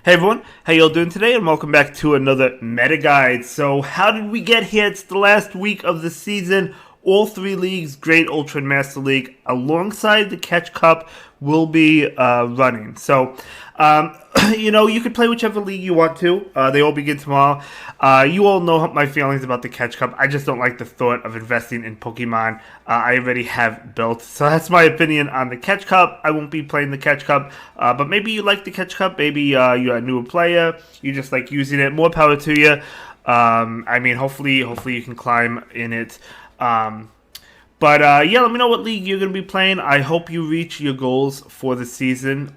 Hey everyone, how y'all doing today? And welcome back to another Meta Guide. So how did we get here? It's the last week of the season. All three leagues, Great, Ultra, and Master League, alongside the Catch Cup, will be running. So, you can play whichever league you want to. They all begin tomorrow. You all know my feelings about the Catch Cup. I just don't like the thought of investing in Pokemon I already have built. So that's my opinion on the Catch Cup. I won't be playing the Catch Cup, but maybe you like the Catch Cup. Maybe you're a newer player. You just like using it. More power to you. Hopefully you can climb in it. Let me know what league you're going to be playing. I hope you reach your goals for the season,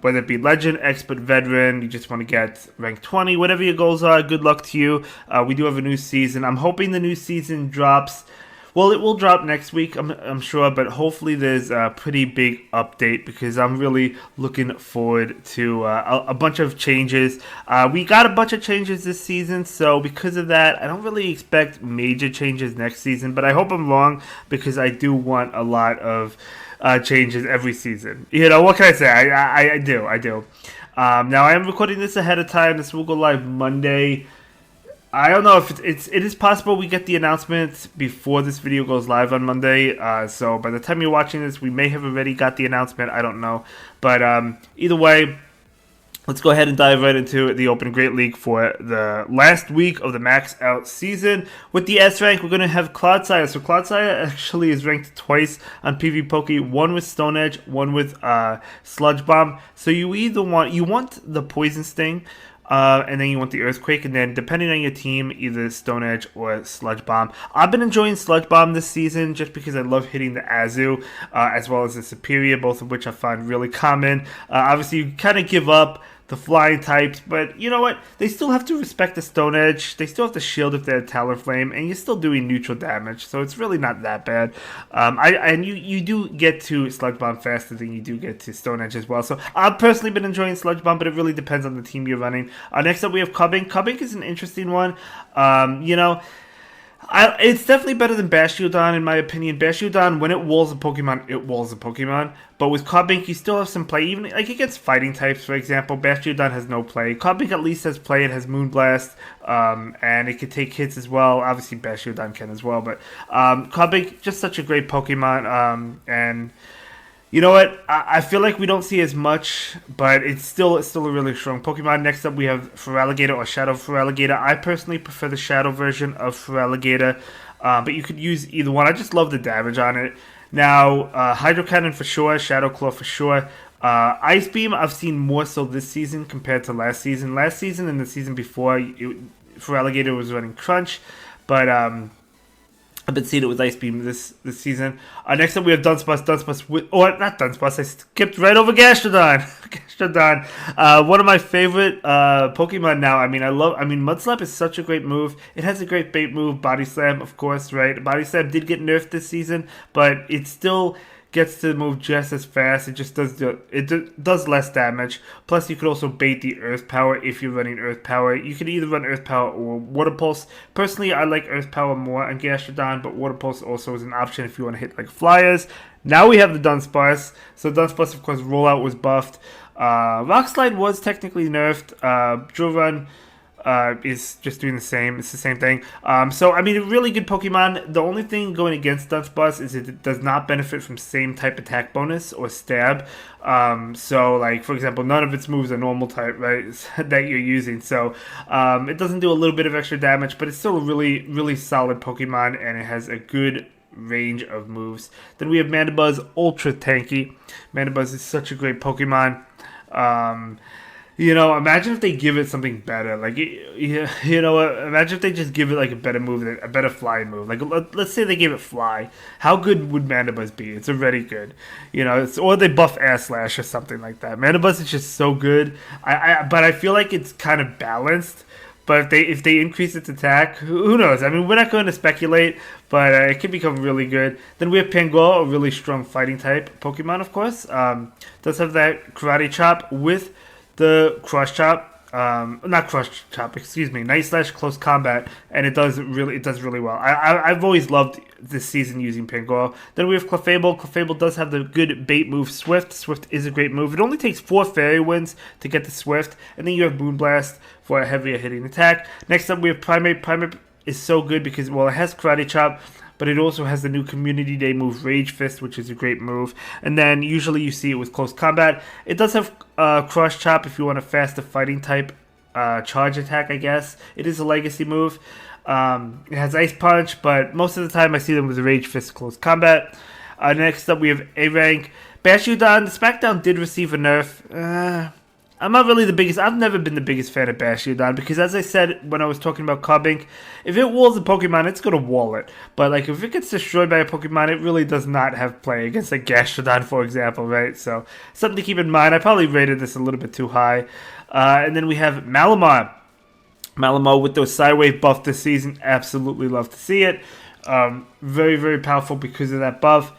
whether it be Legend, Expert, Veteran, you just want to get rank 20, whatever your goals are, good luck to you. We do have a new season. I'm hoping the new season drops. Well, it will drop next week, I'm sure, but hopefully there's a pretty big update because I'm really looking forward to a bunch of changes. We got a bunch of changes this season, so because of that, I don't really expect major changes next season, but I hope I'm wrong because I do want a lot of changes every season. You know, what can I say? I do. Now, I am recording this ahead of time. This will go live Monday. I don't know if it is possible we get the announcement before this video goes live on Monday. So by the time you're watching this, we may have already got the announcement. I don't know. But either way, let's go ahead and dive right into the Open Great League for the last week of the Max Out season. With the S rank, we're going to have Cloudsire. So Cloudsire actually is ranked twice on PvPoke, one with Stone Edge, one with Sludge Bomb. So you either want the Poison Sting, and then you want the Earthquake, and then depending on your team, either Stone Edge or Sludge Bomb. I've been enjoying Sludge Bomb this season just because I love hitting the Azu, as well as the Superior, both of which I find really common. Obviously, you kind of give up the flying types, but you know what? They still have to respect the Stone Edge. They still have to shield if they're Talonflame, and you're still doing neutral damage, so it's really not that bad. You do get to Sludge Bomb faster than you do get to Stone Edge as well. So I've personally been enjoying Sludge Bomb, but it really depends on the team you're running. Next up, we have Cubbing. Cubbing is an interesting one. It's definitely better than Bastiodon in my opinion. Bastiodon, when it walls a Pokemon, it walls a Pokemon. But with Codbink, you still have some play. Even like against fighting types, for example, Bastiodon has no play. Codbink at least has play. It has Moonblast, and it can take hits as well. Obviously, Bastiodon can as well. But Codbink, just such a great Pokemon. And you know what? I feel like we don't see as much, but it's still a really strong Pokemon. Next up, we have Feraligatr or Shadow Feraligatr. I personally prefer the Shadow version of Feraligatr, but you could use either one. I just love the damage on it. Now, Hydro Cannon for sure, Shadow Claw for sure. Ice Beam, I've seen more so this season compared to last season. Last season and the season before, Feraligatr was running Crunch, but I've been seeing it with Ice Beam this season. Next up, we have Dunsparce. Not Dunsparce. I skipped right over Gastrodon. Gastrodon, one of my favorite Pokemon now. Mud Slap is such a great move. It has a great bait move. Body Slam, of course, right? Body Slam did get nerfed this season, but it still gets to move just as fast. It just does less damage. Plus, you could also bait the Earth Power if you're running Earth Power. You can either run Earth Power or Water Pulse. Personally, I like Earth Power more on Gastrodon, but Water Pulse also is an option if you want to hit like flyers. Now we have the Dunsparce. So Dunsparce, of course, Rollout was buffed. Rock Slide was technically nerfed. Drill Run is just doing the same. It's the same thing. A really good Pokemon. The only thing going against Dunsparce is it does not benefit from same type attack bonus or stab. For example, none of its moves are normal type, right, that you're using. So it doesn't do a little bit of extra damage, but it's still a really, really solid Pokemon, and it has a good range of moves. Then we have Mandibuzz, ultra tanky. Mandibuzz is such a great Pokemon. Imagine if they give it something better. Imagine if they just give it like a better move, a better flying move. Like, let's say they gave it Fly. How good would Mandibuzz be? It's already good. Or they buff Air Slash or something like that. Mandibuzz is just so good. But I feel like it's kind of balanced. But if they increase its attack, who knows? I mean, we're not going to speculate, but it can become really good. Then we have Pangoa, a really strong fighting type Pokemon, of course. Does have that Karate Chop with the Cross Chop. not crush chop, excuse me, night slash close combat, and it does really well. I've always loved this season using Pangoro. Then we have Clefable. Clefable does have the good bait move Swift. Swift is a great move. It only takes 4 Fairy Winds to get the Swift, and then you have Moonblast for a heavier hitting attack. Next up we have Primate. Primate is so good because, well, it has Karate Chop, but it also has the new Community Day move Rage Fist, which is a great move. And then usually you see it with close combat. It does have Cross Chop if you want a faster fighting type charge attack, I guess. It is a legacy move. It has Ice Punch, but most of the time I see them with Rage Fist close combat. Next up we have A-Rank. Bashudan, the SmackDown did receive a nerf. I'm not really the biggest. I've never been the biggest fan of Bashudan because, as I said when I was talking about Carbink, if it walls a Pokemon, it's gonna wall it. But like if it gets destroyed by a Pokemon, it really does not have play against like Gastrodon, for example, right? So something to keep in mind. I probably rated this a little bit too high. And then we have Malamar. Malamar with those Sidewave buff this season, absolutely love to see it. Very, very powerful because of that buff.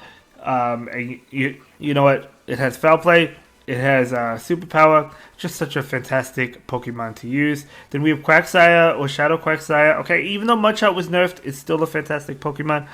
And you know what? It has Foul Play. It has Superpower. Just such a fantastic Pokemon to use. Then we have Quagsire or Shadow Quagsire. Okay, even though Mudshot was nerfed, it's still a fantastic Pokemon.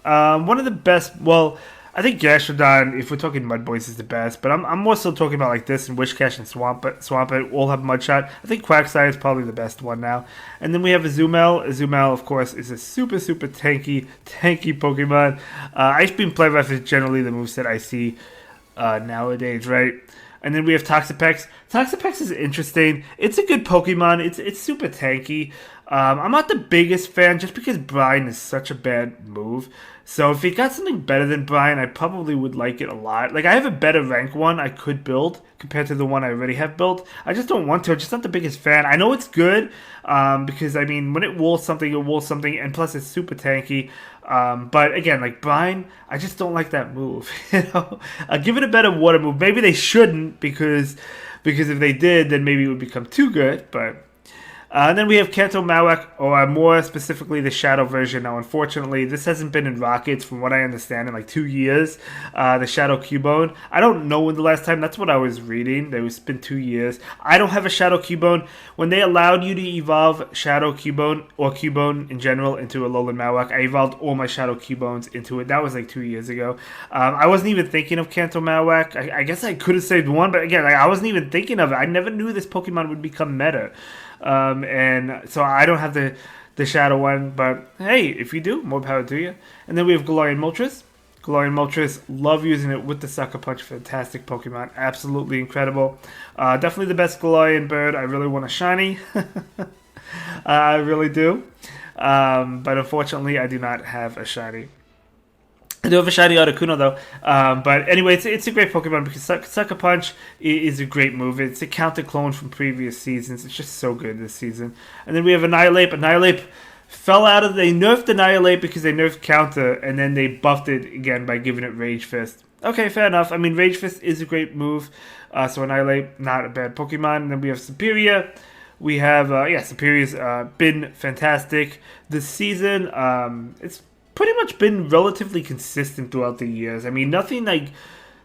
One of the best, well, I think Gastrodon, if we're talking Mud Boys, is the best. But I'm more so talking about like this and Wishcash and Swampert all have Mudshot. I think Quagsire is probably the best one now. And then we have Azumel. Azumel, of course, is a super, super tanky Pokemon. Ice Beam Play Rough is generally the moveset I see nowadays, right? And then we have Toxapex. Toxapex is interesting. It's a good Pokemon. It's super tanky. I'm not the biggest fan just because Brine is such a bad move. So if it got something better than Brine, I probably would like it a lot. Like I have a better rank one I could build compared to the one I already have built. I just don't want to. I'm just not the biggest fan. I know it's good because, I mean, when it walls something, and plus it's super tanky. But again, like Brine, I just don't like that move. You know, give it a better water move. Maybe they shouldn't because if they did, then maybe it would become too good. But and then we have Kanto Mawak, or more specifically the Shadow version. Now, unfortunately, this hasn't been in Rockets, from what I understand, in like 2 years. The Shadow Cubone. I don't know when the last time. That's what I was reading. It's been 2 years. I don't have a Shadow Cubone. When they allowed you to evolve Shadow Cubone, or Cubone in general, into a Alolan Mawak, I evolved all my Shadow Cubones into it. That was like 2 years ago. I wasn't even thinking of Kanto Mawak. I guess I could have saved one, but again, like, I wasn't even thinking of it. I never knew this Pokemon would become meta. And so I don't have the Shadow one, but hey, if you do, more power to you. And then we have Galarian Moltres. Galarian Moltres, love using it with the Sucker Punch. Fantastic Pokemon, absolutely incredible. Definitely the best Galarian bird. I really want a shiny. I really do. But unfortunately, I do not have a shiny. I do have a shiny Articuno though, but anyway, it's a great Pokemon because Sucker Punch is a great move. It's a counter clone from previous seasons. It's just so good this season. And then we have Annihilate. Annihilate fell out of... They nerfed Annihilate because they nerfed Counter, and then they buffed it again by giving it Rage Fist. Okay, fair enough. I mean, Rage Fist is a great move, so Annihilate, not a bad Pokemon. And then we have Superior. We have, Superior's been fantastic this season. It's pretty much been relatively consistent throughout the years. I mean, nothing like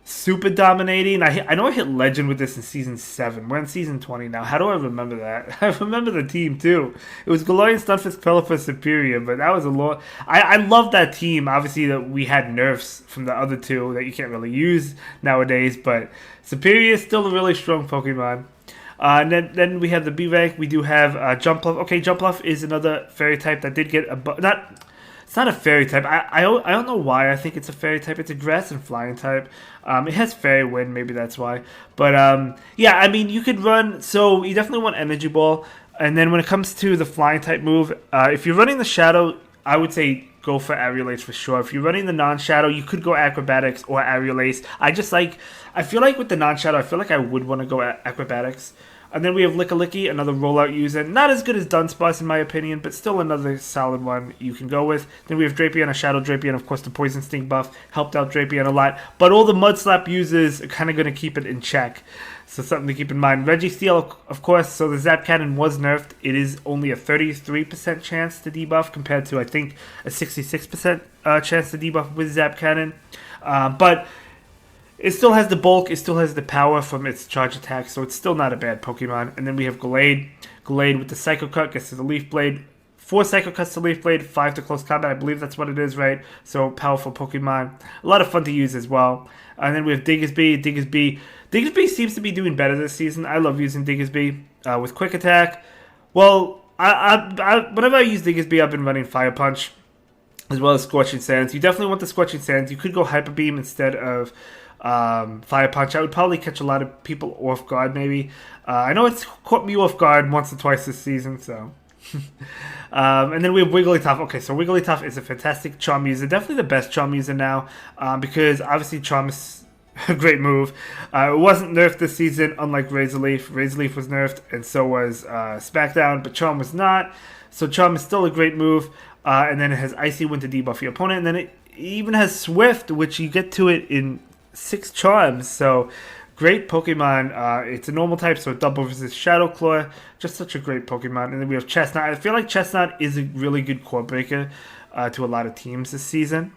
super dominating. I know I hit Legend with this in Season 7. We're in Season 20 now. How do I remember that? I remember the team, too. It was Galarian, Stunfisk, Pelipper, Superior, but that was a lot. I love that team. Obviously, that we had nerfs from the other two that you can't really use nowadays, but Superior is still a really strong Pokemon. And then we have the B-Rank. We do have Jumpluff. Okay, Jumpluff is another fairy type that did get a... It's not a fairy type. I don't know why I think it's a fairy type. It's a grass and flying type. It has fairy wind, maybe that's why. But yeah, I mean, you could run. So you definitely want Energy Ball. And then when it comes to the flying type move, if you're running the Shadow, I would say go for Aerial Ace for sure. If you're running the non-Shadow, you could go Acrobatics or Aerial Ace. I feel like with the non-Shadow, I feel like I would want to go Acrobatics. And then we have Lickilicky, another rollout user. Not as good as Dunsparce in my opinion, but still another solid one you can go with. Then we have Drapion, a Shadow Drapion. Of course, the Poison Sting buff helped out Drapion a lot. But all the Mud Slap users are kind of going to keep it in check. So something to keep in mind. Registeel, of course, so the Zap Cannon was nerfed. It is only a 33% chance to debuff compared to, I think, a 66% chance to debuff with Zap Cannon. But It still has the bulk, it still has the power from its charge attack, so it's still not a bad Pokemon. And then we have Gallade. Gallade with the Psycho Cut gets to the Leaf Blade. 4 Psycho Cuts to Leaf Blade, 5 to Close Combat. I believe that's what it is, right? So powerful Pokemon. A lot of fun to use as well. And then we have Diggersby. Diggersby seems to be doing better this season. I love using Diggersby with Quick Attack. Well, whenever I use Diggersby, I've been running Fire Punch as well as Scorching Sands. You definitely want the Scorching Sands. You could go Hyper Beam instead of Fire Punch. I would probably catch a lot of people off guard, maybe. I know it's caught me off guard once or twice this season, so. And then we have Wigglytuff. Okay, so Wigglytuff is a fantastic Charm user. Definitely the best Charm user now, because obviously Charm is a great move. It wasn't nerfed this season, unlike Razor Leaf. Razor Leaf was nerfed, and so was Smackdown, but Charm was not. So Charm is still a great move. And then it has Icy Wind to debuff your opponent. And then it even has Swift, which you get to it in 6 charms. So great Pokemon. It's a normal type, so it double resists Shadow Claw. Just such a great Pokemon. And then we have Chestnut. I feel like Chestnut is a really good core breaker to a lot of teams this season.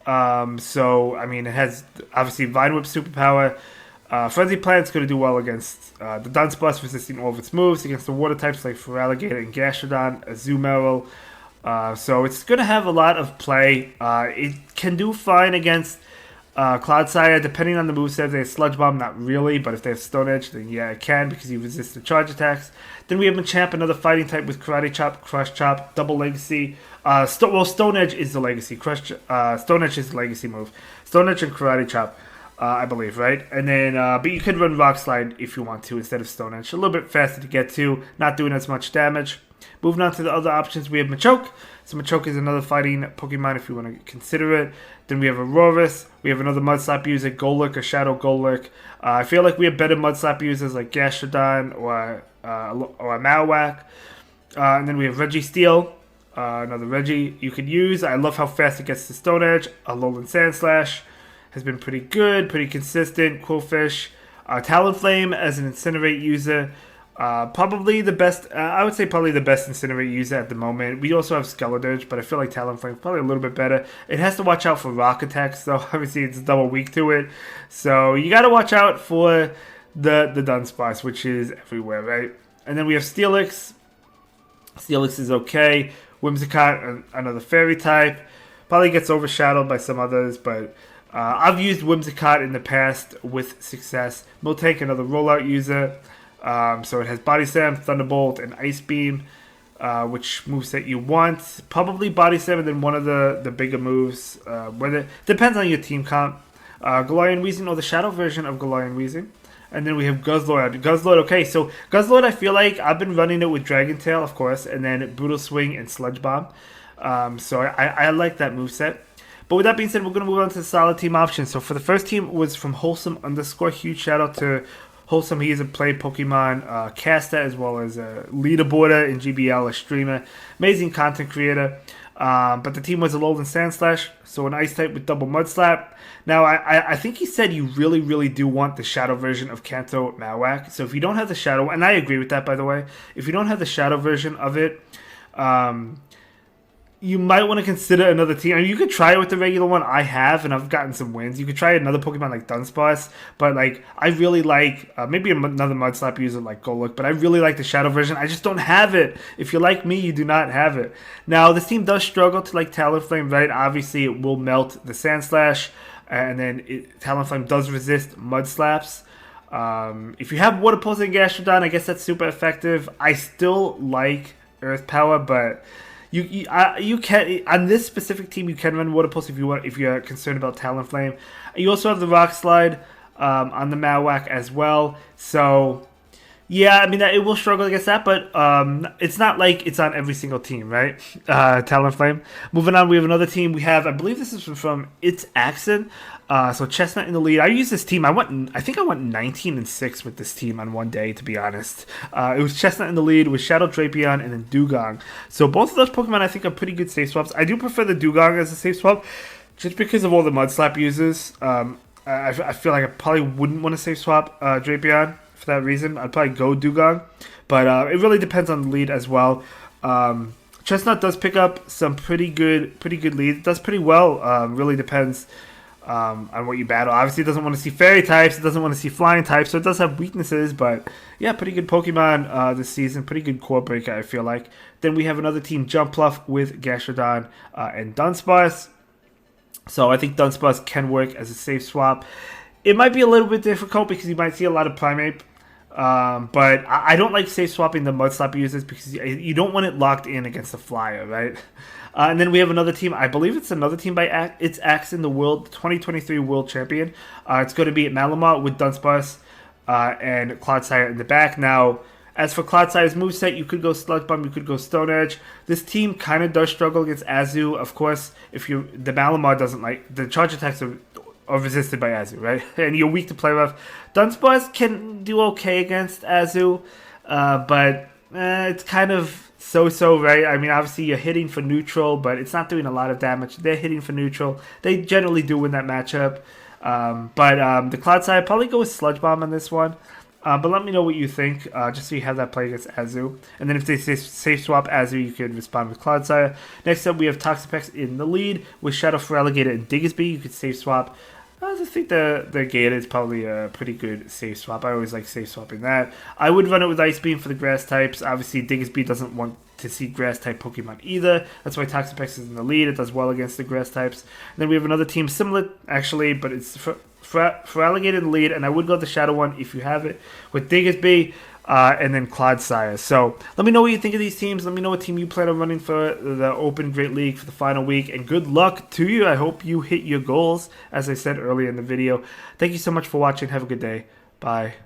So, I mean, it has obviously Vine Whip superpower. Frenzy Plant's going to do well against the Dunsparce, resisting all of its moves, against the water types like Feraligatr and Gastrodon, Azumarill. So it's going to have a lot of play. It can do fine against Cloudsire, depending on the moveset. If they have Sludge Bomb, not really, but if they have Stone Edge, then yeah, it can, because you resist the charge attacks. Then we have Machamp, another fighting type with Karate Chop, Crush Chop, Double Legacy. Stone Edge is the Legacy. Stone Edge is the Legacy move. Stone Edge and Karate Chop, I believe, right? And then, but you could run Rock Slide if you want to instead of Stone Edge. A little bit faster to get to, not doing as much damage. Moving on to the other options, we have Machoke. So Machoke is another fighting Pokemon if you want to consider it. Then we have Aurorus. We have another Mud Slap user, Golurk or Shadow Golurk. I feel like we have better Mud Slap users like Gastrodon or Marowak. And then we have Registeel, another Reggie you could use. I love how fast it gets to Stone Edge. Alolan Sandslash has been pretty good, pretty consistent. Quillfish. Talonflame as an Incinerate user. Probably the best, I would say probably the best Incinerate user at the moment. We also have Skeledirge, but I feel like Talonflame is probably a little bit better. It has to watch out for rock attacks, though. Obviously, it's double weak to it. So you got to watch out for the Dunsparce, which is everywhere, right? And then we have Steelix. Steelix is okay. Whimsicott, another fairy type. Probably gets overshadowed by some others, but I've used Whimsicott in the past with success. Miltank, another rollout user. So it has Body Slam, Thunderbolt, and Ice Beam, which moveset you want. Probably Body Slam and then one of the bigger moves. Depends on your team comp. Galarian Weezing, or the Shadow version of Galarian Weezing. And then we have Guzzlord. Guzzlord, okay, so Guzzlord, I feel like I've been running it with Dragon Tail, of course, and then Brutal Swing and Sludge Bomb. So I like that moveset. But with that being said, we're going to move on to the solid team options. So for the first team was from Wholesome _ huge shout out to Wholesome. He is a play Pokemon caster as well as a leaderboarder in GBL, a streamer, amazing content creator. But the team was Alolan Sandslash, so an Ice type with double Mud Slap. Now, I think he said you really, really do want the Shadow version of Kanto Marowak. So if you don't have the Shadow, and I agree with that, by the way, if you don't have the Shadow version of it, you might want to consider another team. I mean, you could try it with the regular one. I have, and I've gotten some wins. You could try another Pokemon like Dunsparce, but like I really like maybe another Mud Slap user like Golurk, but I really like the Shadow version. I just don't have it. If you're like me, you do not have it. Now, this team does struggle to like Talonflame, right? Obviously, it will melt the Sandslash, and then Talonflame does resist Mud Slaps. If you have Water Pulse and Gastrodon, I guess that's super effective. I still like Earth Power, but you can on this specific team you can run Water Pulse if you're concerned about Talonflame. You also have the Rock Slide on the Marowak as well. So yeah, I mean it will struggle against that, but it's not like it's on every single team, right? Talonflame. Moving on, we have another team. We have, I believe this is from It's Axon. So Chestnut in the lead. I used this team. I think I went 19-6 with this team on one day, to be honest. It was Chestnut in the lead with Shadow Drapion and then Dugong. So both of those Pokemon I think are pretty good safe swaps. I do prefer the Dugong as a safe swap, just because of all the Mud Slap users. I feel like I probably wouldn't want to safe swap Drapion for that reason. I'd probably go Dugong, but it really depends on the lead as well. Chestnut does pick up some pretty good leads. It does pretty well. Really depends on what you battle. Obviously, it doesn't want to see fairy types. It doesn't want to see flying types. So it does have weaknesses, but yeah, pretty good Pokemon this season. Pretty good core breaker, I feel like. Then we have another team, Jumpluff, with Gastrodon and Dunsparce. So I think Dunsparce can work as a safe swap. It might be a little bit difficult because you might see a lot of Primeape. But I don't like safe swapping the Mudslap users because you don't want it locked in against the Flyer, right? And then we have another team. I believe it's another team by it's Axon, the 2023 World Champion. It's going to be at Malamar with Dunsparce and Clodsire in the back. Now, as for Clodsire's moveset, you could go Sludge Bomb, you could go Stone Edge. This team kind of does struggle against Azu. Of course, if the Malamar doesn't like the charge attacks are resisted by Azu, right? And you're weak to play rough. Dunsparce can do okay against Azu, but it's kind of so-so, right? I mean, obviously you're hitting for neutral, but it's not doing a lot of damage. They're hitting for neutral. They generally do win that matchup. But the Clodsire, probably go with Sludge Bomb on this one. But let me know what you think, just so you have that play against Azu. And then if they safe swap Azu, you could respond with Clodsire. Next up, we have Toxapex in the lead with Shadow Feraligatr and Diggersby. You could safe swap. I just think the Gator is probably a pretty good safe swap. I always like safe swapping that. I would run it with Ice Beam for the grass types. Obviously, Diggersby doesn't want to see grass type Pokemon either. That's why Toxapex is in the lead. It does well against the grass types. And then we have another team similar, actually, but it's Feraligatr in the lead. And I would go with the Shadow one if you have it with Diggersby. And then Clodsire. So let me know what you think of these teams. Let me know what team you plan on running for the Open Great League for the final week. And good luck to you. I hope you hit your goals, as I said earlier in the video. Thank you so much for watching. Have a good day. Bye.